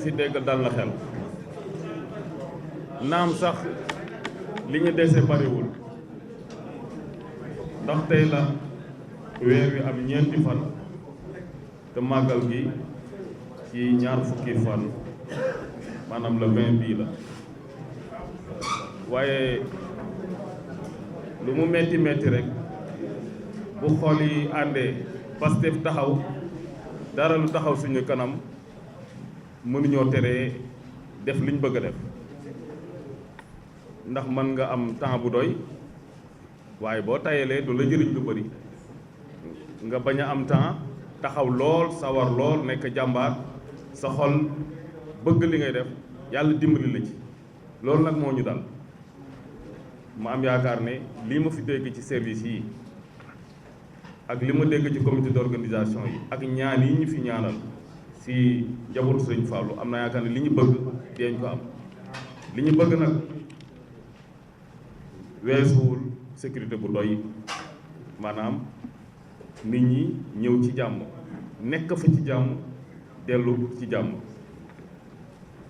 fi dégg dal na xel naam sax li ñu dese bariwul ndax tey la weer wi am ñeenti fan te màggal gi ci ñaar fukki fan maanaam le 20 bii la waaye lu mu metti metti rek bu xool yi àndee Pastef taxaw dara lu taxaw suñu kanam mënuñoo teree def liñ bëgg a def ndax mën nga am temps bu doy waaye boo tayalee du la jëriñ lu bari nga bañ a am temps taxaw lool sawar lool nekk jàmbaar sa xol bëgg li ngay def yàlla dimbali la ci loolu nag moo ñu dal ma am yaakaar ne lii ma fi dégg ci service yi ak li ma dégg ci comité d'organisation yi ak ñaan yi ñu fi ñaanal si njabootu Sëriñ Fallou am na yaakaar ne li ñu bëgg dinañ ko am li ñu bëgg nag weesuwul sécurité bu doy maanaam nit ñi ñëw ci jàmm nekk fa ci jàmm dellu ci jàmm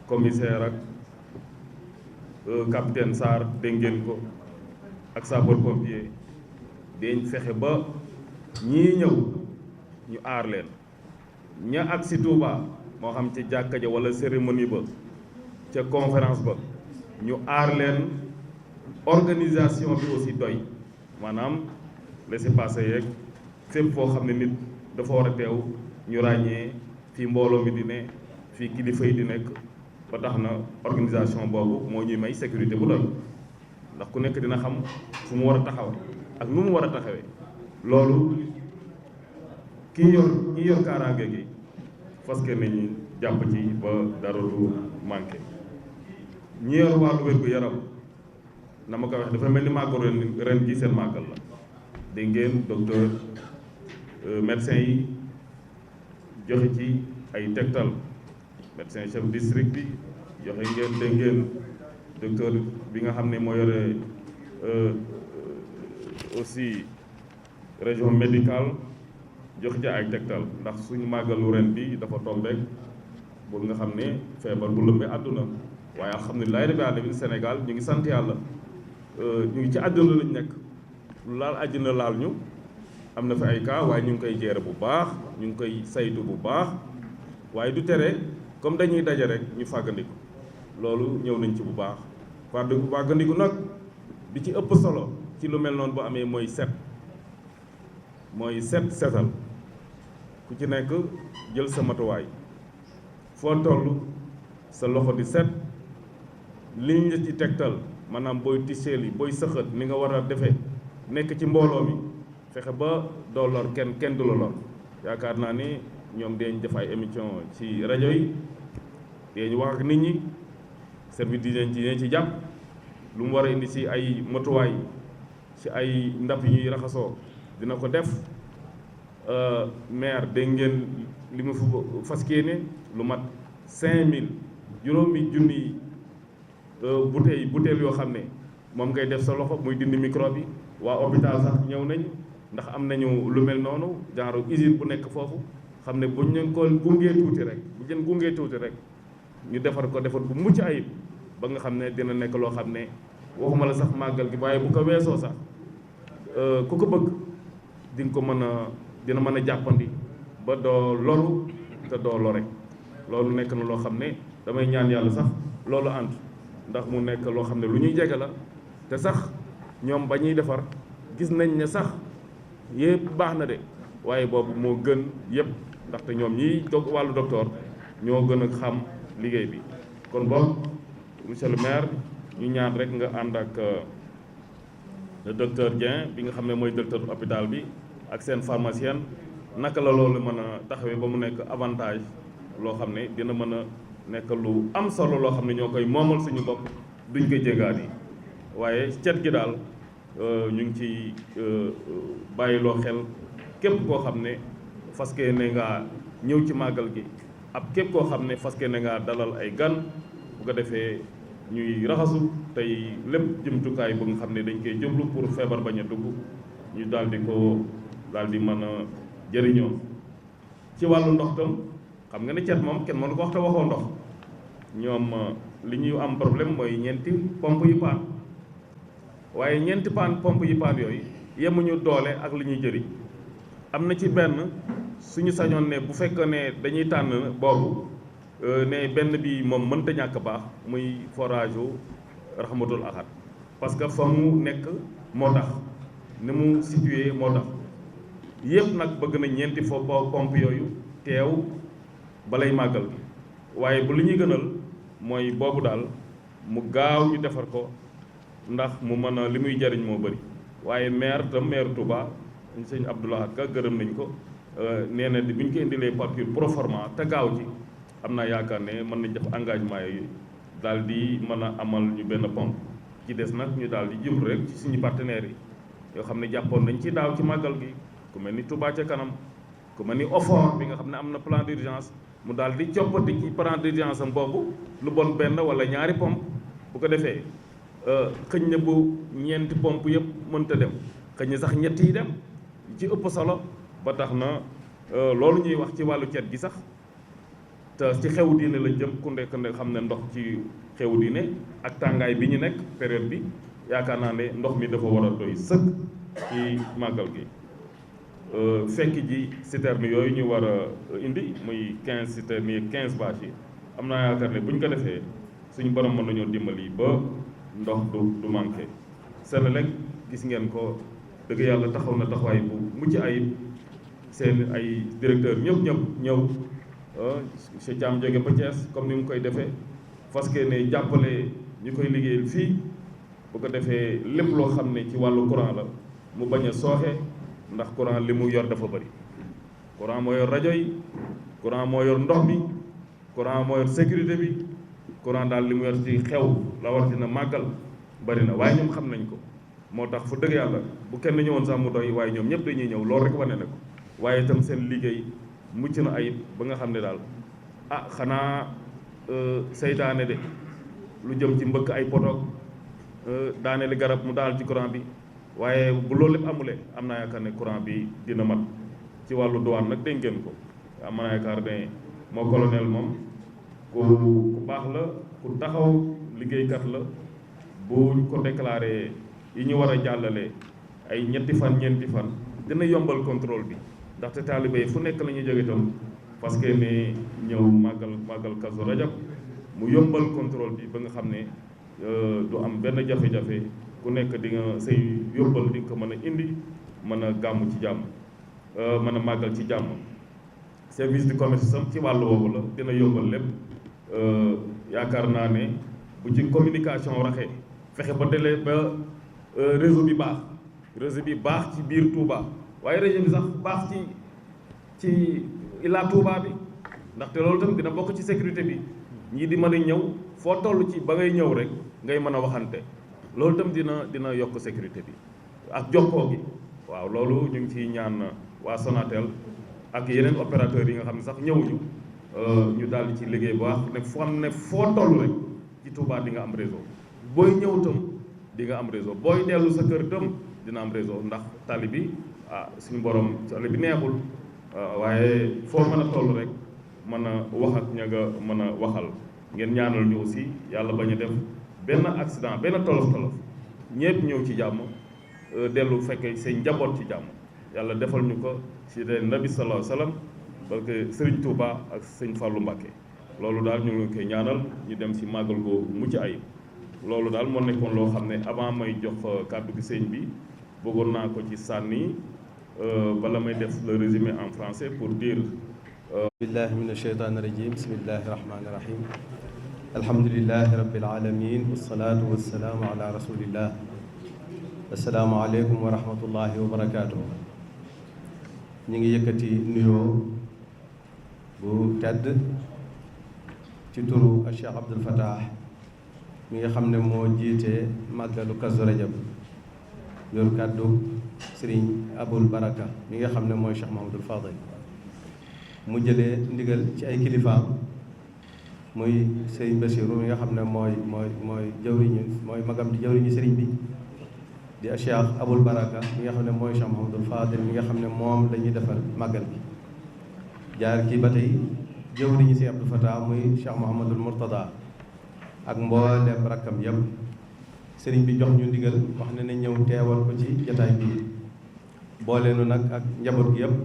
commissaire ak capitaine Sarr dégg ngeen ko ak sapeur pompier dañ fexe ba ñii ñëw ñu aar leen ña ak si Touba moo xam ci jàkka ja wala cérémonie ba ca conférence ba ñu aar leen organisation bi aussi doy maanaam laissez-passer yeeg fépp foo xam ne nit dafa war a teew ñu ràññee fii mbooloo mi di ne fii kilifa yi di nekk ba tax na organisation boobu moo ñuy may sécurité bu doy ndax ku nekk dina xam fu mu war a taxawe ak nu mu war a taxawee loolu kii yor kaaraange gi fas nañu jàpp ci ba dara du manqué ñi yor wàllu wér-gu-yaram na ma ko wax dafa mel ni màggal ren gi seen màggal la dégg ngeen docteur médecin yi joxe ci ay tegtal médecin chef district bi joxe ngeen dégg ngeen docteur bi nga xam ne moo yore aussi région médicale joxe ci ay tegtal ndax suñu màggalu ren bi dafa tombeek bu nga xam ne feebar bu lëmbee àdduna waaye alhamdulilah rabbil alamin Sénégal ñu ngi sant yàlla ñu ngi ci àdduna lañ nekk lu laal àddina laal ñu am na fi ay cas waaye ñu ngi koy gérer bu baax ñu ngi koy saytu bu baax waaye du tere comme dañuy daje rek ñu fàggandiku loolu ñëw nañ ci bu baax fàggandiku nag bi ci ëpp solo ci lu mel noonu bu amee mooy setal ku ci nekk jël sa matuwaay foo toll sa loxo di set liñ la ci tegtal maanaam booy tiseel yi booy sëxët ni nga war a defee nekk ci mbooloo mi fexe ba doo lor kenn du la lor yaakaar naa ni ñoom dañ def ay émission ci rajo yi dañ wax ak nit ñi service d'hygiène ci jàpp lu mu war a indi ci ay matuwaay ci ay ndab yi ñuy raxasoo dina ko def maire dégg ngeen li mu fas yéene lu mat 5000 juróomi junni butéel yoo xam ne moom ngay def sa loxo muy dindi microbe yi waa hôpital sax ñëw nañ ndax am nañu lu mel noonu genre usine bu nekk foofu xam ne buñ leen ko gungee tuuti rek ñu defar ko bu mucc ayib ba nga xam ne dina nekk loo xam ne waxuma la sax màggal gi waaye bu ko weesoo sax ku ko bëgg di nga ko dina mën a jàppandi ba doo loru te doo lore loolu nekk na loo xam ne damay ñaan yàlla sax loolu ànd ndax mu nekk loo xam ne lu ñuy jege la te sax ñoom ba ñuy defar gis nañ ne sax yëpp baax na de waaye boobu moo gën yëpp ndaxte ñoom ñiy wàllu docteur ñoo gën a xam liggéey bi kon boog monsieur le maire ñu ñaan rek nga ànd ak le docteur Dieng bi nga xam ne mooy docteur hôpital bi ak seen pharmacienne naka la loolu mën a taxawee ba mu nekk avantage loo xam ne dina mën a nekk lu am solo loo xam ne ñoo koy moomal suñu bopp duñ koy jégaat yi waaye cet gi daal ñu ngi ci bàyyiloo xel képp koo xam ne fas yéene ngaa ñëw ci màggal gi ab képp koo xam ne fas yéene ngaa dalal ay gan bu ko defee ñuy raxasu tey lépp jumtukaay bu nga xam ne dañ koy jublu pour feebar bañ a dugg ñu daal di mën a jëriñoo ci wàllu ndox tam xam nga ne cet moom kenn mënu ko wax te waxoo ndox ñoom li ñuy am problème mooy ñeenti pompe yu paan waaye ñeenti pompe yu paan yooyu yemuñu doole ak li ñuy jëriñ am na ci benn suñu sañoon ne bu fekkee ne dañuy tànn boobu ne benn bi moom mënta ñàkk baax muy forage u Rahmatul Ahad parce que fa mu nekk moo tax ni mu situé moo tax yëpp nag bëgg na ñeenti pompe yooyu teew balay màggal gi waaye bu li ñuy gënal mooy boobu daal mu gaaw ñu defar ko ndax mu mën a li muy jariñ moo bëri waaye maire Touba sëñ Abdou Lahad Ka gërëm nañ ko nee na bi ñu ko indilee facture pro forma te gaaw ci am naa yaakaar ne mën nañ def engagement yooyu daal di mën a amal ñu benn pompe ci des nag ñu daal di jublu rek ci suñu partenaires yi yoo xam ne jàppoon nañ ci daaw ci màggal gi ku mel ni Touba ca kanam ku mel ni OFOR bi nga xam ne am na plan d'urgence mu daal di coppati ci plan d'urgence am boobu lu bon benn wala ñaari pompe bu ko defee xëñ na bu ñeenti pompe yëpp mënta dem xëñ na sax ñett yi dem ci ëpp solo ba tax na loolu ñuy wax ci wàllu cet gi sax te ci xewu diine la jëm ku nekk xam ne ndox ci xewu diine ak tàngaay bi ñu nekk période bi yaakaar naa ne ndox mi dafa war a doy sëkk ci màggal gi fekk ji citerne yooyu ñu war a indi muy 15 citerne yi 15 bâches yi am naa yaakaar ne bu ñu ko defee suñu borom mën nañoo dimbali ba ndox du manqué Senelec gis ngeen ko dëgg yàlla taxaw na taxawaay bu mucc ayib seen ay directeur ñëpp ñëw monsieur Thiam jóge ba Thiès comme ni mu koy defee parce que ne jàppale ñu koy liggéeyal fii bu ko defee lépp loo xam ne ci wàllu courant la mu bañ a sooxe ndax courant li mu yor dafa bëri courant moo yor rajo yi courant moo yor ndox mi courant moo yor sécurité bi courant daal li mu yor ci xew la war dina màggal bëri na waaye ñoom xam nañ ko moo tax fu dëgg yàlla bu kenn ñëwoon sax mu doy waaye ñoom ñëpp dañuy ñëw loolu rek wane na ko waaye itam seen liggéey mucc na ayib ba nga xam ne daal xanaa seytaane de lu jëm ci mbëkk ay potoog daane li garab mu daal ci courant bi waaye bu loolu lépp amulee am naa yaakaar ne courant bi dina mat ci wàllu douane nag dégg ngeen ko am naa yaakaar ne moo colonel moom ku baax la ku taxaw liggéeykat la bu ko déclaré yi ñu war a jàllale ay ñeenti fan ñeenti fan dina yombal contrôle bi ndaxte taalibe yi fu nekk la ñuy jóge itam parce que ne ñëw màggal Kazu Rajab mu yombal contrôle bi ba nga xam ne du am benn jafe-jafe ku nekk di nga say yóbbal di nga ko mën a indi mën a gàmm ci jàmm mën a màggal ci jàmm service du commerce sam ci wàllu woowu la dina yombal lépp yaakaar naa ne bu ci communication raxee fexe ba dele ba réseau bi baax ci biir Touba waaye réseau bi sax baax ci Ila Touba bi ndaxte loolu tam dina bokk ci sécurité bi ñii di mën a ñëw foo toll ci ba ngay ñëw rek ngay mën a waxante loolu tam dina yokk sécurité bi ak jokkoo gi waaw loolu ñu ngi ciy ñaan waa Sonatel ak yeneen opérateurs yi nga xam ne sax ñëwuñu ñu daal di ci liggéey bu baax ne foo toll rek ci Touba di nga am réseau booy ñëw tam di nga am réseau booy dellu sa kër tam dina am réseau ndax tali bi suñu borom tali bi neexul waaye foo mën a toll rek mën a wax ak ña nga mën a waxal ngeen ñaanal ñu aussi yàlla bañ a def benn accident benn tolof ñëpp ñëw ci jàmm dellu fekkee seen njaboot ci jàmm yàlla defal ñu ko ci de nabi sallallahu alayhi wasallam parce que Serigne Touba ak sëñ Fallou Mbacké loolu daal ñu ngi koy ñaanal ñu dem ci màggal ko mucc ayib loolu daal moo nekkoon loo xam ne avant may jox kàddu gi sëñ bi bëggoon naa ko ci sànni bala may def le résumé en français pour dire billahi min asheytaan irajim bismillahi rahmani rahim alhamdulilahi rabbil alamin wasalaatu wasalaamu ala rasulillah assalaamu aleykum wa rahmatullahi wa barakatuh ñu ngi yëkkati nuyoo bu tedd ci turu Cheikh Abdoul Fattah mi nga xam ne moo jiite màggalu Kazu Rajab yor kàddu Sëriñ Abul Baraka mi nga xam ne mooy Cheikh Mahamadul Fadil mu jëlee ndigal ci ay kilifaam muy Sëriñ Basiru mi nga xam ne mooy jawriñu mooy magam di jawriñu sëriñ bi di Cheikh Abul Baraka mi nga xam ne mooy Cheikh Mahamadul Fadil mi nga xam ne moom la ñuy defal màggal bi jaar kii ba tey jawriñu si Abdou Fatah muy Cheikh Mouhamadul Mourtada ak mboolem rakkam yëpp. sëriñ bi jox ñu ndigal wax ne na ñëw teewal ko ci jataay bi boole nu nag ak njaboot gi yëpp.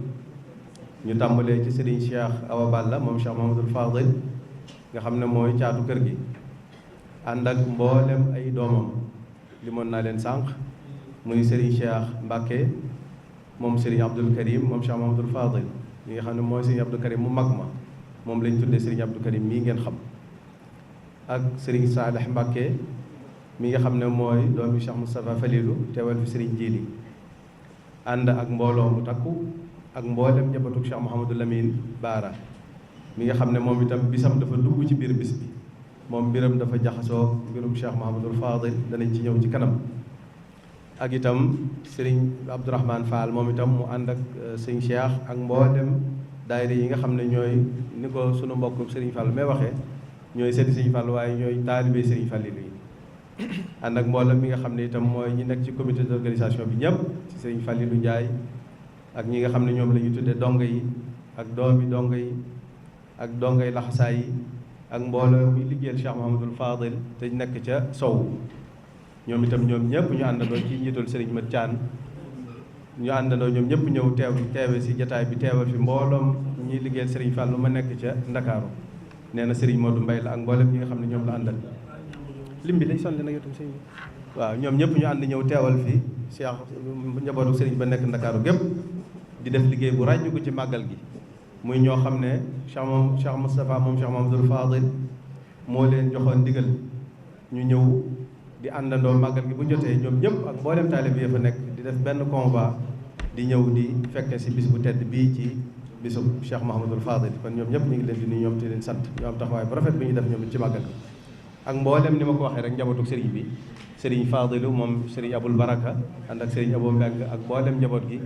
ñu tàmbalee ci sëriñ Cheikh Awa Balla moom Cheikh Mahamadul Fadil nga xam ne mooy caatu kër gi ànd ak mboolem ay doomam limoon naa leen sànq muy sëriñ Cheikh Mbacke moom sëriñ Abdul Karim moom Cheikh Mahamadul Fadil mi nga xam ne mooy sëriñ Abdul Karim mu mag ma moom lañ tuddee sëriñ Abdul Karim mii ngeen xam ak sëriñ Saalih Mbacke mi nga xam ne mooy doomi Cheikh Moustapha Falilou teewal fi sëriñ Jili ànd ak mbooloo mu takku ak mboolem njabootu Cheikh Mouhamadou Lamine Baara mi nga xam ne moom itam bisam dafa dugg ci biir bis bi moom mbiram dafa jaxasoo mbirum Cheikh Mouhamadul Fadil danañ ci ñëw ci kanam. ak itam sëriñ Abdourahmane Fall moom itam mu ànd ak sëriñ Cheikh ak mboolem daayira yi nga xam ne ñooy ni ko sunu mbokk sëriñ Fall may waxee ñooy seeti sëriñ Fall waaye ñooy taalibe sëriñ Fallilu yi ànd ak mboolem mi nga xam ne itam mooy ñi nekk ci comité d'organisation bi ñëpp ci sëriñ Fallilu Ndiaye ak ñi nga xam ne ñoom la ñu tuddee donga yi ak doomi donga yi ak dongay laxasaay yi ak mbooloo muy liggéeyal Cheikh Mouhamadul Fadil te nekk ca sow ñoom itam ñoom ñëpp ñu àndandoo ci njiitul Serigne Mat Thian ñu àndandoo ñoom ñëpp ñëw teewe si jataay bi teewal fi mbooloom ñuy liggéeyal Serigne Fall ma nekk ca Ndakaaru nee na Serigne Modou Mbaye la ak mboolem ñi nga xam ne ñoom la àndal lim bi day sonle nag yotam sëñ waaw ñoom ñëpp ñu ànd ñëw teewal fi Cheikh njabootu Serigne ba nekk Ndakaaru gépp di def liggéey bu ràññu ko ci màggal gi muy ñoo xam ne Cheikh Moustapha moom Cheikh Mahamadul Fadil moo leen joxoon ndigal ñu ñëw di àndandoo màggal gi bu jotee ñoom ñëpp ak mboolem taalib yi fa nekk di def benn convoi di ñëw di fekke si bis bu tedd bii ci bisu Cheikh Mahamadul Fadil kon ñoom ñëpp ñu ngi leen di nuyu ñoom te leen sant ñu am taxawaay bu rafet bi ñu def ñoom ci màggal gi ak mboolem ni ma ko waxee rek njabootu sëriñ bi sëriñ Fadilu moom sëriñ Abul Baraka ànd ak sëriñ Abou Mbeng ak mboolem njaboot gi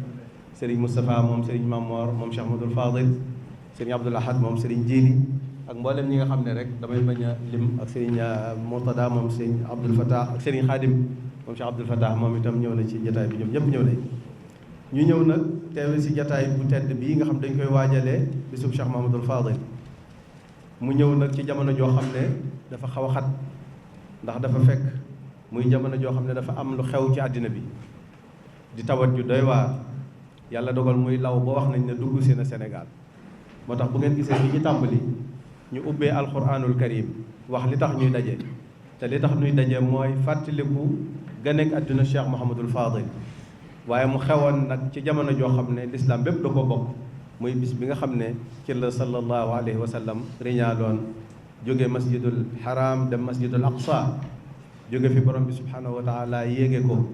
sëriñ Moustapha moom sëriñ Mamor moom Cheikh Mahamadul Fadil sëriñ Abdoul Ahad moom sëriñ Jili ak mboolem ñi nga xam ne rek damay bañ a lim ak sëriñ Murtada moom sëriñ Abdoul Fatah ak sëriñ Khadim moom Cheikh Abdoul Fatah moom itam ñëw na ci jataay bi ñoom ñëpp ñëw nañ ñu ñëw nag teewe si jataay bu tedd bii nga xam dañ koy waajalee bisub Cheikh Mahamadul Fadil mu ñëw nag ci jamono joo xam ne dafa xaw a xat ndax dafa fekk muy jamono joo xam ne dafa am lu xew ci àddina bi di tawat ju doy waar yàlla dogal muy law ba wax nañ ne dugg si na Sénégal moo tax bu ngeen gisee li ñu tàmbali ñu ubbee alquranul karim wax li tax ñuy daje te li tax ñuy daje mooy fàttaliku ganeek àdduna Cheikh Mouhamadul Fadil waaye mu xewoon nag ci jamono joo xam ne l'islam bépp da ko bokk muy bis bi nga xam ne ci la sallallahu alayhi wa sallam riñaaloon jóge masjidul haram dem masjidul aqsa jóge fi borom bi subhanahu wa taala yéege ko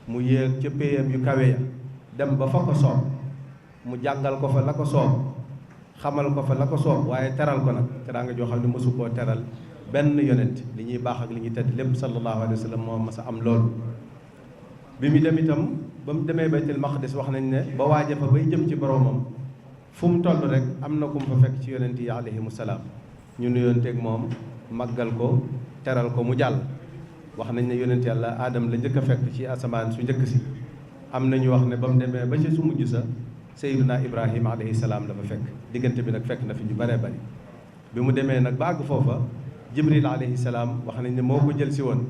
mu yéeg ca péyam yu kawe ya dem ba fa ko soob mu jàngal ko fa la ko soob xamal ko fa la ko soob waaye teral ko nag teraanga joo xam ne mosu koo teral benn yonent li ñuy baax ak li ñuy tedd lépp sallallahu alayhi wa sallam moo mas a am loolu bi mu dem itam ba mu demee baytul maqdis wax nañ ne ba waaje fa bay jëm ci boromam fu mu toll rek am na ku mu fa fekk ci yonent yi alayhimu salaam ñu nuyoonteeg moom màggal ko teral ko mu jàll wax nañ ne yonent yàlla aadam la njëkk a fekk ci asamaan su njëkk si am nañu wax ne ba mu demee ba ci su mujj sa Seydina Ibrahima alayhi salaam la fa fekk diggante bi nag fekk na fi ñu bëree bëri bi mu demee nag ba àgg foofa Jibril alayhi salaam wax nañ ne moo ko jël si woon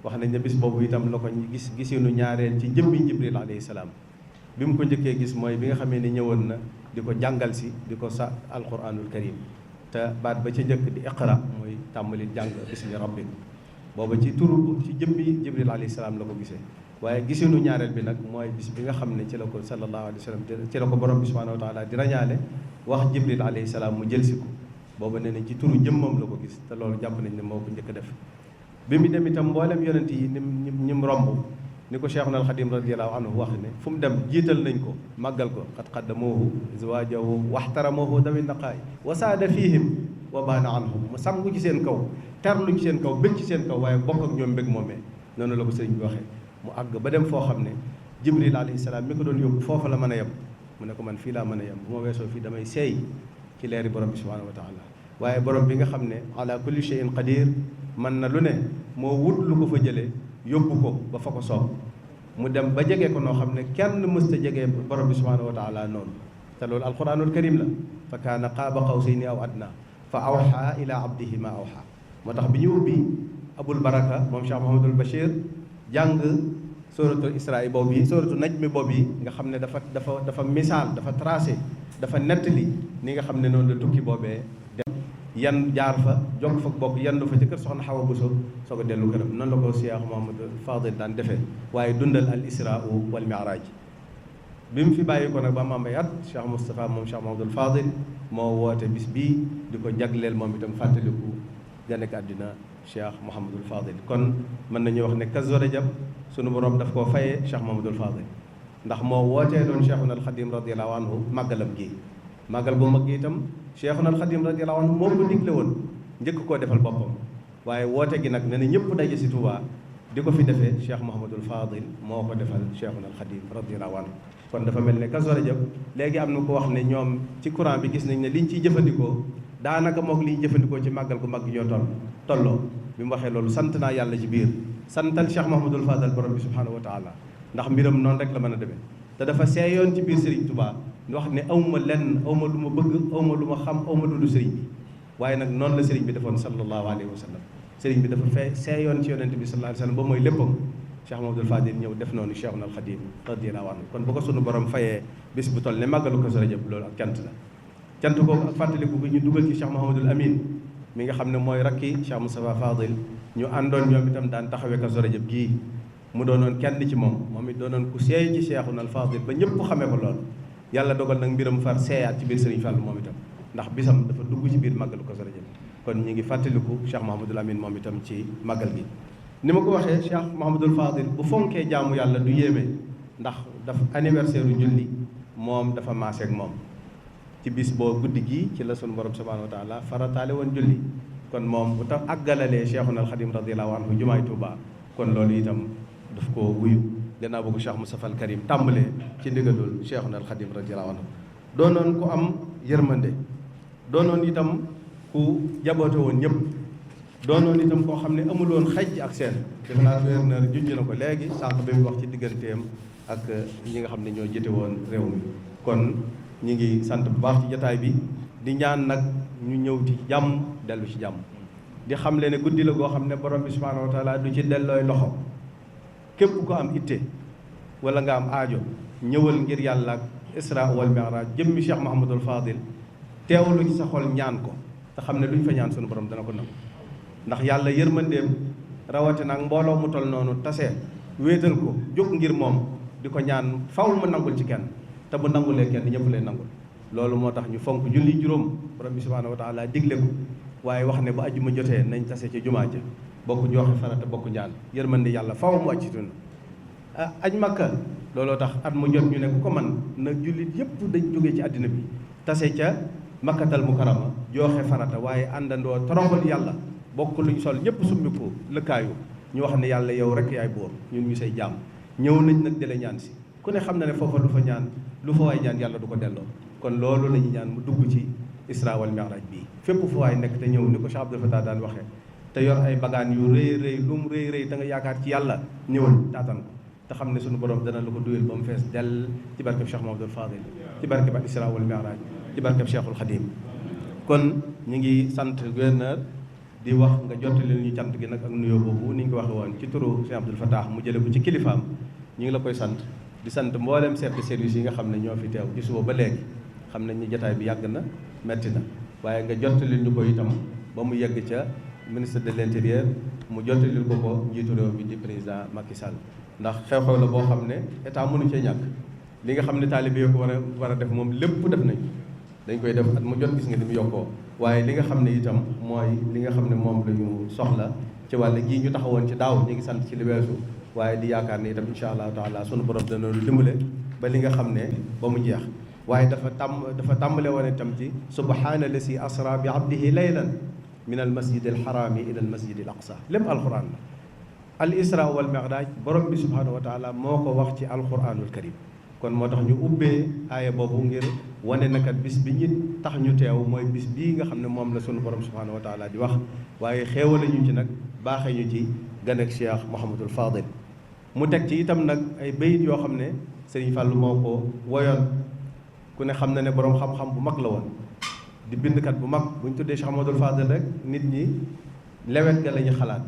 wax nañ ne bis boobu itam la ko gisinu ñaareel ci jëmmi Jibril alayhi salaam bi mu ko njëkkee gis mooy bi nga xamee ne ñëwoon na di ko jàngal si di ko sa alquranul karim te baat ba ca njëkk di iqra mooy tàmbali jàng bismi rabbik booba ci turu ci jëmmi Jibril alayhi salaam la ko gisee waaye gisinu ñaareel bi nag mooy bis bi nga xam ne ci la ko sallallahu alayhi wa sallam ci la ko borom bi subhanahu wa taala di rañaale wax Jibril alayhi salaam mu jël si ko booba nee nañ ci turu jëmmam la ko gis te loolu jàpp nañ ne moo ko njëkk a def bi mu dem itam mboolem yonent yi ñim romb ni ko Cheikhuna al Xadim radiyallahu anhu wax ne fu mu dem jiital nañ ko màggal ko xat xaddamoohu zawaajahu waxtaramoohu dawi naqaay wasaada fihim wa baana anhum mu sangu ci seen kaw terlu ci seen kaw bëgg ci seen kaw waaye bokk ak ñoom mbég moomee noonu la ko sëriñ bi waxee mu àgg ba dem foo xam ne Jibril alayhi salaam mi ko doon yóbbu foofa la mën a yem mu ne ko man fii laa mën a yem bu ma weesoo fii damay seey ci leeri borom bi subhanahu wa taala waaye borom bi nga xam ne ala kulli shay'in qadir mën na lu ne moo wut lu ko fa jëlee yóbbu ko ba fa ko soob mu dem ba jege ko noo xam ne kenn mësta jege borom bi subhanahu wa taala noonu te loolu alquranul karim la fa kaana qaaba qawsayni aw adna fa awxa ila abdihi ma awxa moo tax bi ñu ubbi abul baraka moom Cheikh Mouhamadul Bachir jàng suratul Israa boobu yi suratul najmi boobu yi nga xam ne dafa misaal dafa tracé dafa nettali ni nga xam ne noonu la tukki boobee dem yan jaar fa jokk fa bokk yandu fa ci kër soxna Xawa Buso soo ko dellu këram noonu la ko Cheikh Mouhamadul Fadil daan defee waaye dundal al israa wal mi'raaj bi mu fi bàyyi ko nag ba mu am ay at Cheikh Moustapha moom Cheikh Mouhamadul Fadil moo woote bis bii di ko jagleel moom itam fàttaliku gane ak àddina Cheikh Mouhamadul Fadil kon mën nañu wax ne Kazu Rajab sunu borom daf koo fayee Cheikh Mouhamadul Fadil ndax moo wootee doon Cheikhuna al Xadim radiyallahu anhu màggalam gi màggal bu mag gi itam Cheikhuna al Xadim radiyallahu anhu moom ko digle woon njëkk koo defal boppam waaye woote gi nag ne na ñëpp daje si Touba di ko fi defee Cheikh Mouhamadul Fadil moo ko defal Cheikhuna al Xadim radiyallahu anhu kon dafa mel ne Kazu Rajab léegi am na ko wax ne ñoom ci courant bi gis nañ ne liñ ciy jëfandikoo daanaka moog liñ jëfandikoo ci màggal gu mag gi ñoo tolloo bi mu waxee loolu sant naa yàlla ci biir santal Cheikh Mouhamadul Fadal borom bi subhanahu wa taala ndax mbiram noonu rek la mën a demee te dafa seeyoon ci biir Serigne Touba wax ne awma lenn awma lu ma bëgg awma lu ma xam awma lu dul Serigne bi waaye nag noonu la Serigne bi defoon sallallahu alayhi wa sallam Serigne bi dafa seeyoon ci yonente bi sallallahu alayhi wa sallam ba mooy léppam Cheikh Mouhamadul Fadil ñëw def noonu Cheikhuna al Khadim radiyallahu anhu kon bu ko sunu borom fayee bis bu toll ne màggalu Kazu Rajab loolu ak cant la cant kooku ak fàttaliku bi ñu dugal ci Cheikh Mouhamadul Amin mi nga xam ne mooy rakki Cheikh Moustapha Fadil ñu àndoon ñoom itam daan taxawee Kazu Rajab gii mu doonoon kenn ci moom it doonoon ku seey ci Cheikhuna al Fadil ba ñëpp xamee ko lool yàlla dogal nag mbiram far seeyaat ci biir Serigne Fall moom itam ndax bisam dafa dugg ci biir màggalu Kazu Rajab kon ñu ngi fàttaliku Cheikh Mouhamadul Amin moom itam ci màggal gi ni ma ko waxee Cheikh Mouhamadul Fadil bu fonkee jaamu yàlla du yéeme ndax dafa anniversaire u julli moom dafa maaseeg moom ci bis boo guddi gi ci la sunu borom subhanahu wa taala farataale woon julli kon moom bu tax àggalalee Cheikhuna al Khadim radiyallahu anhu jumaay Touba kon loolu itam daf ko wuyu gannaaw bëgg Cheikh Moustapha al Karim tàmbalee ci ndigalul Cheikhuna al Khadim radiyallahu anhu doonoon ku am yërmande doonoon itam ku jaboote woon ñëpp doonoon itam koo xam ne amul woon xaj ak seen defe naa gouverneur junj na ko léegi sànq bi mu wax ci digganteem ak ñi nga xam ne ñoo jëte woon réew mi kon ñi ngi sant bu baax ci jataay bi di ñaan nag ñu ñëw ci jàmm dellu ci jàmm di xam le ne guddi la goo xam ne borom bi subhanahu wa taala du ci dellooy loxo képp ko am itte wala nga am aajo ñëwal ngir yàlla ak isra wal mi'raj jëmmi Cheikh Mouhamadul Fadil teewlu ci sa xol ñaan ko te xam ne luñ fa ñaan sunu borom dana ko nangu ndax yàlla yërmandeem rawatina ak mbooloo mu tol noonu tase wéetal ko jóg ngir moom di ko ñaan faw mu nangul ci kenn te bu nangulee kenn ñëpp lay nangul loolu moo tax ñu fonk julli juróom borom bi subhanahu wa taala digle ko waaye wax ne bu ajjuma jotee nañ tase ci jumaa ja bokk joxe farata bokk ñaan yërmande yàlla faw mu wàcc tun aj makka looloo tax at mu jot ñu ne ku ko man na jullit yëpp dañ jógee ci àddina bi tase ca makkatal mukarama joxe farata waaye àndandoo toroxal yàlla bokk luñ sol ñëpp summiku lëkkaayu ñu wax ne yàlla yow rek yaay buur ñun ñu say jaam ñëw nañ nag dele ñaan si ku ne xam na ne foofa du fa ñaan lu fa waay ñaan yàlla du ko delloo kon loolu la ñuy ñaan mu dugg ci isra wal mi'raj bii fépp fu waay nekk te ñëw ni ko Cheikh Abdou Fatah daan waxee te yor ay bagaan yu rëy rëy lu mu rëy rëy te nga yaakaar ci yàlla ñëwal taatan ko te xam ne sunu borom dana la ko duyal ba mu fees dell ci barkeb Cheikh Mouhamadoul Fadil ci barkeb al isra wal mi'raj ci barkeb Cheikhul Khadim kon ñu ngi sant gouverneur di wax nga jottali ñu cant gi nag ak nuyoo boobu ni ñu ko waxee woon ci turu Cheikh Abdou Fatah mu jële ko ci kilifaam ñu ngi la koy sant di sant mboolem chef de service yi nga xam ne ñoo fi teew ci suba ba léegi xam nañ ni jotaay bi yàgg na metti na waaye nga jottali ñu ko itam ba mu yegg ca ministre de l'intérieur mu jottali ko ko njiitu réew bi di président Macky Sall ndax xew-xew la boo xam ne état mënu cee ñàkk li nga xam ne taalibe yi ko war a def moom lépp def nañ dañ koy def at mu jot gis nga ni mu yokkoo waaye li nga xam ne itam mooy li nga xam ne moom la ñu soxla ci wàll gii ñu taxawoon ci daaw ñu ngi sant ci li weesu waaye di yaakaar ne itam insha allahu taala sunu borom dana lu dimbale ba li nga xam ne ba mu jeex waaye dafa tàmbale woon itam ci subhaana lasi asra bi abdihi laylan min al masjid al harami ila al masjid al aqsa lépp alquran la al isra wal mi'raj borom bi subhanahu wa taala moo ko wax ci alquranul karim kon moo tax ñu ubbee aaya boobu ngir wane nakat bis bi ñu tax ñu teew mooy bis bii nga xam ne moom la sunu borom subhanahu wa taala di wax waaye xéewale ñu ci nag baaxee ñu ci gan ak Cheikh Mouhamadul Fadil mu teg ci itam nag ay bayit yoo xam ne Serigne Fallou moo ko woyoon ku ne xam na ne borom xam-xam bu mag la woon di bindkat bu mag bu ñu tuddee Cheikh Mouhamadul Fadil rek nit ñi lewet ga la ñu xalaat,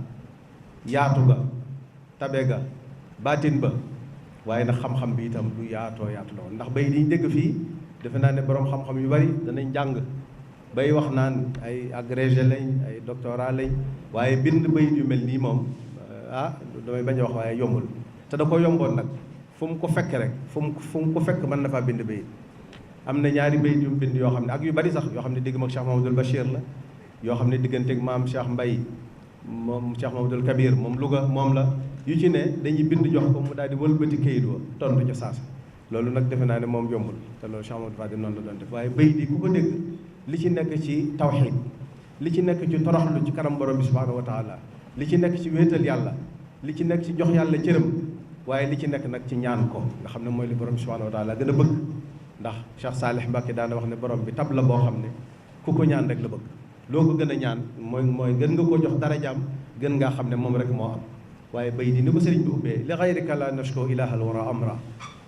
yaatu ga, tabe ga, baatin ba, waaye nag xam-xam bi itam lu yaatoo yaatu la woon. ndax bay diñ dégg fii defe naa ne boroom xam-xam yu bari danañ jàng bay wax naan ay agrégé lañ, ay doctorat lañ, waaye bind bayit yu mel nii moom damay bañ a wax waaye yombul. te da ko yomboon nag fu mu ko fekk rek fu mu ko fekk mën na faa bind bayit. am na ñaari bayit yu mu bind yoo xam ne ak yu bari sax yoo xam ne digg mag Cheikh Mahamadul Bachir la, yoo xam ne digganteeg maam Cheikh Mbay moom Cheikh Mahamadul Kabir moom Louga moom la, yu ci ne dañuy bind jox ko mu daal di wëlbati kayit wa tontu ca saasa. loolu nag defe naa ne moom yombul, te loolu Cheikh Mahamadou Fadil noonu la doon def. waaye bayit yi ku ko dégg li ci nekk ci tawxiid, li ci nekk ci toroxlu ci kanam borom bi subhaanahu wa taala, li ci nekk ci wéetal yàlla, li ci nekk ci jox yàlla cëram, waaye li ci nekk nag ci ñaan ko nga xam ne mooy li borom bi subhaanahu wa taala gën a bëgg. ndax Cheikh Salih Mbacke daana wax ne borom bi tab la boo xam ne ku ko ñaan rek la bëgg. loo ko gën a ñaan mooy gën nga ko jox darajaam, gën ngaa xam ne moom rek moo am. waaye bay di ni ko sëriñ bi ubbee li xayrika la nashko ilahal wara amra,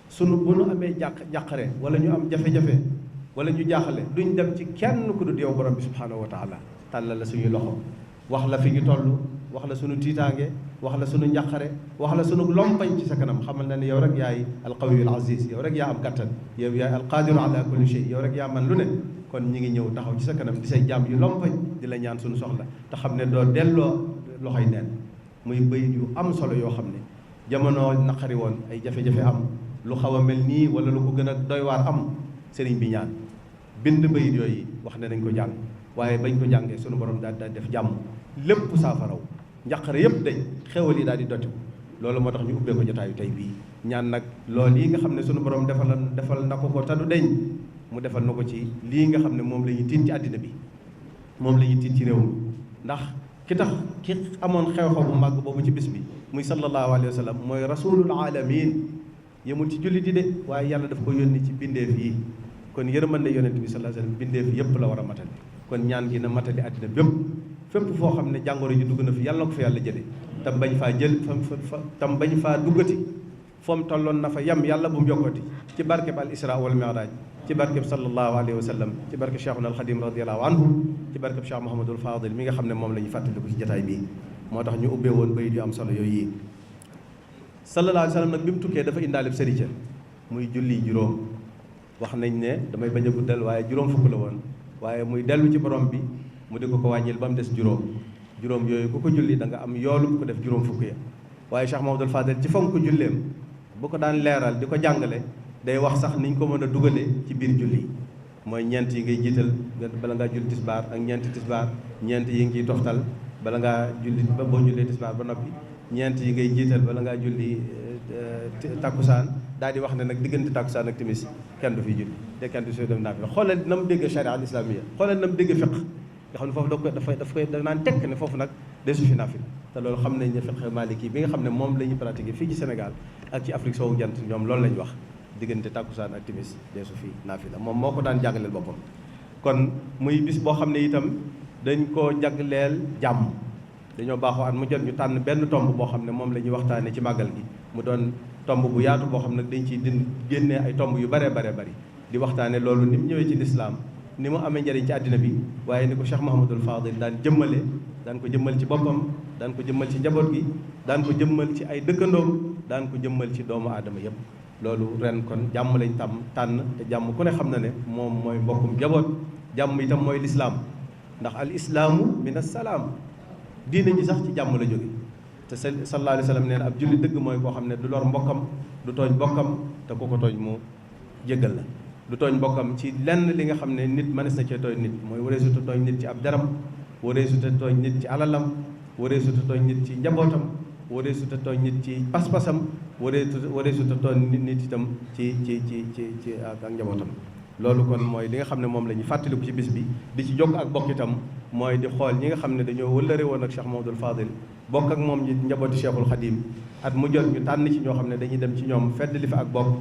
sunu bu nu amee jàqare wala ñu am jafe-jafe wala ñu jaaxale duñ dem ci kenn ku dul yow borom bi subhaanahu wa taala. tàllal la suñuy loxo wax la fi ñu toll, wax la sunu tiitaange, wax la sunu njàqare, wax la sunu lompañ ci sa kanam, xamal na ne yow rek yaay alqawiyul aziz, yow rek yaa am kattan, yow yaay alqadiru ala kulli shay, yow rek yaa man lu ne. kon ñi ngi ñëw taxaw ci sa kanam di say jaam yu lompañ di la ñaan suñu soxla, te xam ne doo delloo loxoy neen. muy bayit yu am solo yoo xam ne jamono naqari woon ay jafe-jafe am, lu xaw a mel nii wala lu ko gën a doy waar am, sëriñ bi ñaan bind bayit yooyu wax ne nañ ko jàng. waaye bañ ko jàngee sunu borom daal def jàmm, lépp saafaraw, njaqare yëpp dañ, xewal yi daal di dotti. loolu moo tax ñu ubbee ko jotaayu tey bii ñaan nag loolu yi nga xam ne sunu borom defal na ko te du deñ, mu defal na ko ci lii nga xam ne moom la ñuy tiit ci àddina bi, moom la ñuy tiit ci réew mi. ndax ki amoon xew-xew bu màgg boobu ci bis bi muy sallallahu alayhi wa sallam mooy rasulul alamin, yemul ci jullit yi de waaye yàlla daf ko yónni ci bindeef yi. kon yërmande yonent bi sallallahu alayhi wa sallam bindeef yëpp la war a matali. kon ñaan gi na matali àddina bépp, fépp foo xam ne jàngoro ji dugg na fi yàlla na ko fa yàlla jële, tam bañ faa jël tam bañ faa duggati, foom tolloon na fa yam yàlla bu mu yokkati, ci barkeb al isra wal mi'raj, ci barkeb sallallahu alayhi wa sallam, ci barkeb cheikhuna al xadim radiallahu anhu, ci barkeb cheikh Mouhamadul Fadil mi nga xam ne moom la ñu fàttaliku ci jataay bii. moo tax ñu ubbee woon bayit yu am solo yooyu yi. sallallahu alayhi wa sallam nag bi mu tukkee dafa indaalib sëriñ muy julli juróom. wax nañ ne damay bañ a guddal waaye juróom fukk la woon, waaye muy dellu ci borom bi mu di ko wàññil ba mu des juróom yooyu ku ko julli da nga am yoolu ko def juróom fukk ya. waaye Cheikh Mahamadul Fadel ci fonk julleem bu ko daan leeral di ko jàngale day wax sax niñ ko mën a dugalee ci biir julli. mooy ñeent yi ngay jiital bala ngaa julli tisbaar ak ñeenti tisbaar, ñeent yi ngi toftal bala ngaa julli ba boo jullee tisbaar ba noppi, ñeent yi ngay jiital bala ngaa julli takkusaan. daal di wax ne nag diggante takkusaan ak timis kenn du fi julli te kenn du si dem naafila. xoolal na mu dégg charia al islamiyya, xoolal na mu dégg fiqh nga xam ne foofu daf koy da naan tekk ne foofu nag desu fi naafila. te loolu xam nañ ne fiqh maliki bi nga xam ne moom la ñuy pratiquer fii ci Sénégal ak ci Afrique soowu jant, ñoom loolu lañ wax diggante takkusaan ak timis desu fi naafila. moom moo ko daan jàngaleel boppam. kon muy bis boo xam ne itam dañ koo jagleel jàmm. dañoo baaxoo at mu jot ñu tànn benn tomb boo xam ne moom la ñuy waxtaanee ci màggal gi, mu doon tomb bu yaatu boo xam ne dañ ciy génnee ay tomb yu bari di waxtaane loolu ni mu ñëwee ci lislaam, ni mu amee njëriñ ci àddina bi, waaye ni ko Cheikh Mahamadul Fadil daan jëmmale, daan ko jëmmal ci boppam, daan ko jëmmal ci njaboot gi, daan ko jëmmal ci ay dëkkandoom, daan ko jëmmal ci doomu aadama yépp. loolu ren kon jàmm lañ tànn te jàmm ku ne xam na ne moom mooy mbokkum njaboot, jàmm itam mooy lislaam, ndax al islaamu min assalaam, diine ji sax ci jàmm la jóge. te sallallahu alayhi wa sallam nee na ab julli dëgg mooy koo xam ne du lor mbokkam, du tooñ mbokkam, te ku ko tooñ mu jéggal la. du tooñ mbokkam ci lenn li nga xam ne nit mënees na cee tooñ nit, mooy wareesuta tooñ nit ci ab deram, wareesuta tooñ nit ci alalam, wareesuta tooñ nit ci njabootam, wareesuta tooñ nit ci pas-pasam, wareesuta tooñ nit itam ci ak njabootam. loolu kon mooy li nga xam ne moom la ñu fàttaliku ci bis bi, di ci jokk ak bokk itam mooy di xool ñi nga xam ne dañoo wëllëre woon ak Cheikh Mahamadul Fadil, bokk ak moom ñi njabooti Cheikhul Khadim. at mu jot ñu tànn ci ñoo xam ne dañuy dem ci ñoom feddali fa ak bokk,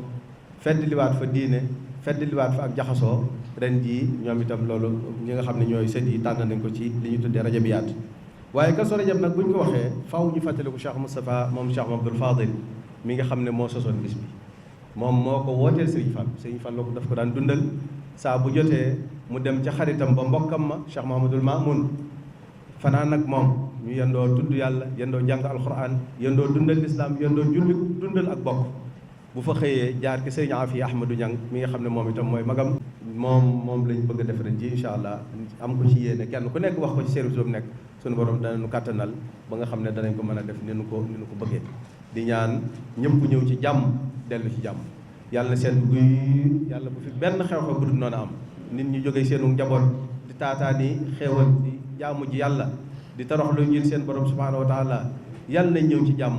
feddaliwaat fa diine, feddaliwaat fa ak jaxasoo. ren jii ñoom itam loolu ñi nga xam ne ñooy sët yi tànn nañ ko ci li ñu tuddee rajabiyaat. waaye Kazu Rajab nag buñ ko waxee faw ñu fàttaliku Cheikh Moustapha moom Cheikh Mahamadul Fadil mi nga xam ne moo sosoon bis bi. moom moo ko wooteel Serigne Fall ko daf ko daan dundal saa bu jotee mu dem ca xaritam ba mbokkam ma Cheikh Mahamadul Mamoun fanaan ak moom ñu yendoo tudd yàlla yendoo jàng alquran yendoo dundal lislaam yendoo julli dundal ak bokk. bu fa xëyee jaar ki sëriñ Afi Ahmadou Niang mi nga xam ne moom itam mooy magam moom lañ bëgg a def ren ji incha allah am ko ci yéene kenn ku nekk wax ko ci service boobu nekk suñu borom danañu kàttanal ba nga xam ne danañ ko mën a def ni nu ko bëggee di ñaan ñëpp ñëw ci jàmm dellu ci jàmm yàlla na seen guy yàlla bu fi benn xew-xew bu dul noonu am nit ñi jógee seenu njaboot di taataani xéewal di jaamu ji yàlla di toroxlu ngir seen borom subhaanahu wa taala yàlla nañ ñëw ci jàmm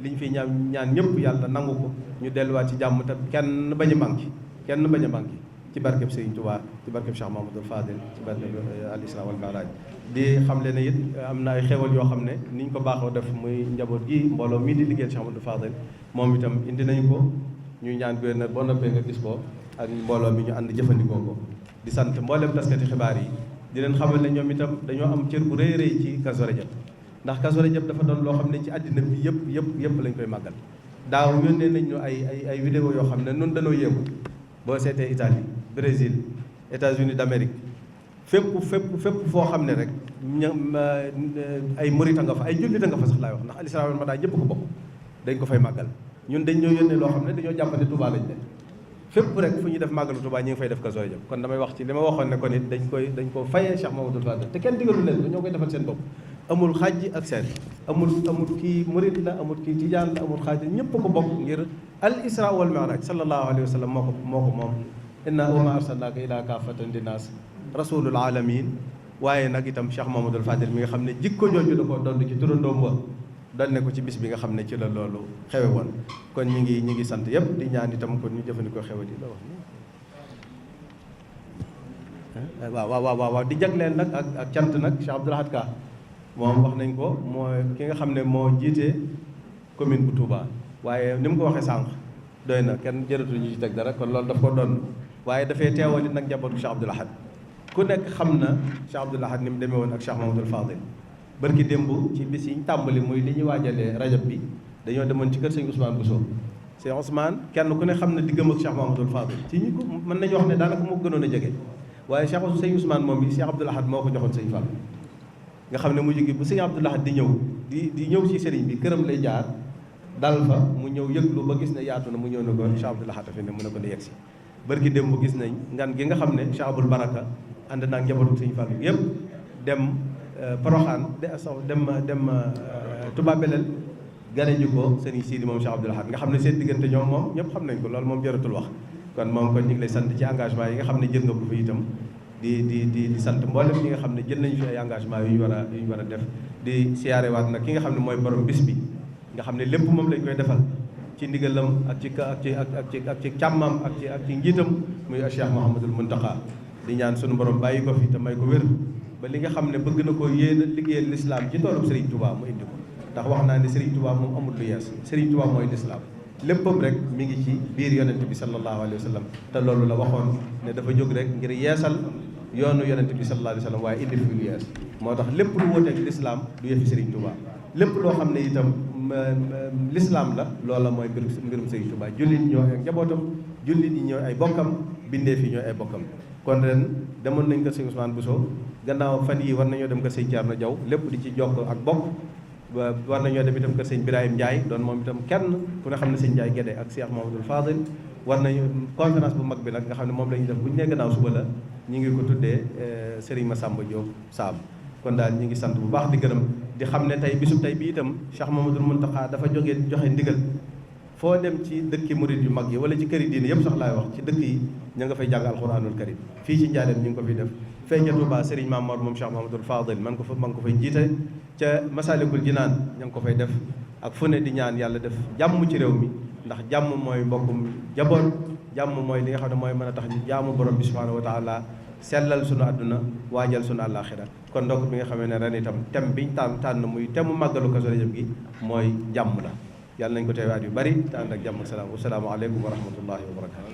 liñ fi ñaan ñëpp yàlla nangu ko ñu delluwaat ci jàmm te kenn bañ a manqué ci barkeb Serigne Touba ci barkeb Cheikh Mahamadou Fadil ci barkeb al Isra wal Mi'raj di xam le ne it am na ay xéwal yoo xam ne niñ ko baaxoo def muy njaboot gi mbooloo mii di liggéeyal Cheikh Mahamadou Fadil moom itam indi nañ ko ñuy ñaan gouverneur boo noppee nga gis ko ak mbooloo mi ñu ànd jëfandikoo ko di sant mboolem taskati xibaar yi di leen xamal ne ñoom itam dañoo am cër bu rëy rëy ci Kazu Rajab ndax Kazu Rajab dafa doon loo xam ne ci àddina bi yëpp lañ koy màggal daaw yónnee nañ ñu ay vidéo yoo xam ne noonu dañoo yéemu boo seetee Italie Brésil États-Unis d'Amérique fépp foo xam ne rek ay murita nga fa ay jullita nga fa sax laay wax ndax al-Isra wal Mi'raj ñëpp ko bokk dañ ko fay màggal ñun dañ ñoo yónnee loo xam ne dañoo jàpp ne Touba lañ ne fépp rek fu ñuy def màggalu Touba ñi ngi fay def Kazu Rajab kon damay wax ci li ma waxoon ne kon it dañ ko fayee Cheikh Mamadou Fadel te kenn digalu leen dañoo koy defal seen bopp amul xaaj ak seen amul kii murid la amul kii tijaan la amul xaaj ñëpp ko bokk ngir al-Isra wal Mi'raj sallallahu alayhi wa sallam moo ko moom inna wa ma arsalnaaka ila kaafatan linnaas rasulul alamin waaye nag itam Cheikh Mamadou Fadel mi nga xam ne jikko jooju da ko doon ci turandoom wa doon ne ko ci bis bi nga xam ne ci la loolu xewe woon kon ñi ngi sant yëpp di ñaan itam kon ñu jëfandikoo xewe di la wax waaw di jagleel nag ak cant nag Cheikh Abdoul Ahad Ka moom wax nañ ko mooy ki nga xam ne moo jiite commune bu Touba waaye ni mu ko waxee sànq doy na kenn jërëtul ñu ci teg dara kon loolu daf ko doon waaye dafay teewal it nag njabootu Cheikh Abdoul Ahad ku nekk xam na Cheikh Abdoul Ahad ni mu demee woon ak Cheikh Mamadou Fadil barki démb ci bis yi ñu tàmbali muy li ñuy waajalee rajab bi dañoo demoon ci kër sëñ Ousmane Bousso sëñ Ousmane kenn ku ne xam na diggam ak Cheikh Mamadou Fadil ci ñi ko mën nañu wax ne daanaka moo gënoon a jege waaye sëñ Ousmane moom bi Cheikh Abdoul Ahad moo ko joxoon sëñ Fall nga xam ne mu jóge bu sëñ Abdoul Ahad di ñëw ci sëriñ bi këram lay jaar dal fa mu ñëw yëglu ba gis ne yaatu na mu ñëw ne ko Cheikh Abdoul Ahad fi ne mu ne ko ne yegg si barki démb gis nañ ngan gi nga xam ne Cheikh Aboul Baraka ànd naa njabootu sëñ Fall yëpp dem Poroxaan dem Touba Belel gane ji ko sëriñ Sidi moom Cheikh Abdoul Ahad nga xam ne seen diggante ñoom moom ñëpp xam nañ ko loolu moom jaratul wax kon moom kon ñu ngi lay sant ci engagement yi nga xam ne jël nga ko fi itam di sant mboolem ñi nga xam ne jël nañu fi ay engagement yu ñu war a def di siyaarewaat nag ki nga xam ne mooy borom bis bi nga xam ne lépp moom lañ koy defal ci ndigalam ak ci càmmam ak ci njiitam muy Cheikh Mouhamadoul Mountakha di ñaan sunu borom bàyyi ko fi te may ko wér ba li nga xam ne bëgg na ko yéen a liggéeyal lislaam ci toolub Serigne Touba mu indi ko ndax wax naa ne Serigne Touba moom amul lu yees Serigne Touba mooy lislaam léppam rek mi ngi ci biir yonent bi sallallahu alayhi wa sallam te loolu la waxoon ne dafa jóg rek ngir yeesal yoonu yonent bi sallallahu alayhi wa sallam waaye indi fi lu yees moo tax lépp lu wóoteeg lislaam du yëfi Serigne Touba lépp loo xam ne itam lislaam la loola mooy mbirum Serigne Touba jullit ñooy ak njabootam jullit yi ñooy ay bokkam bindeef yi ñooy ay bokkam kon ren demoon nañ ko sëñ Ousmane Bousso gannaaw fan yi war nañoo dem ko sëñ Thierno Diaw lépp di ci jokk ak bokk war nañoo dem itam ko sëñ Birahim Ndiaye doon moom itam kenn ku ne xam ne sëñ Ndiaye Guédé ak Cheikh Mamadou Fadil war nañu conférence bu mag bi nag nga xam ne moom la ñuy def bu ñu nee gannaaw suba la ñu ngi ko tuddee Serigne Massamba Diop Saam kon daal ñu ngi sant bu baax di gërëm di xam ne tey bisub tey bi itam Cheikh Mamadou Mountakha dafa joxe ndigal foo dem ci dëkki murid yu mag yi wala ci këri diine yëpp sax laay wax ci dëkk yi ña nga fay jàng alxuraanul karim fii ci Njaaréem ñu ngi ko fiy def fee ca Touba Serigne Mamor moom Cheikh Mahamadou Fadil man ko fay jiite ca Masalikul Jinaan ña ngi ko fay def ak fu ne di ñaan yàlla def jàmm ci réew mi ndax jàmm mooy mbokkum jaboot jàmm mooy li nga xam ne mooy mën a tax ñu jaamu borom bi subhanahu wa taala sellal sunu àdduna waajal sunu àllaaxira kon donc bi nga xamee ne ren itam thème biñ tànn muy thème mu màggalu Kazu Rajab gi mooy jàmm la yàlla nañ ko teewaat yu bari te ànd ak jàmm ak salaam wasalaamu aleykum wa rahmatullahi wa barakatu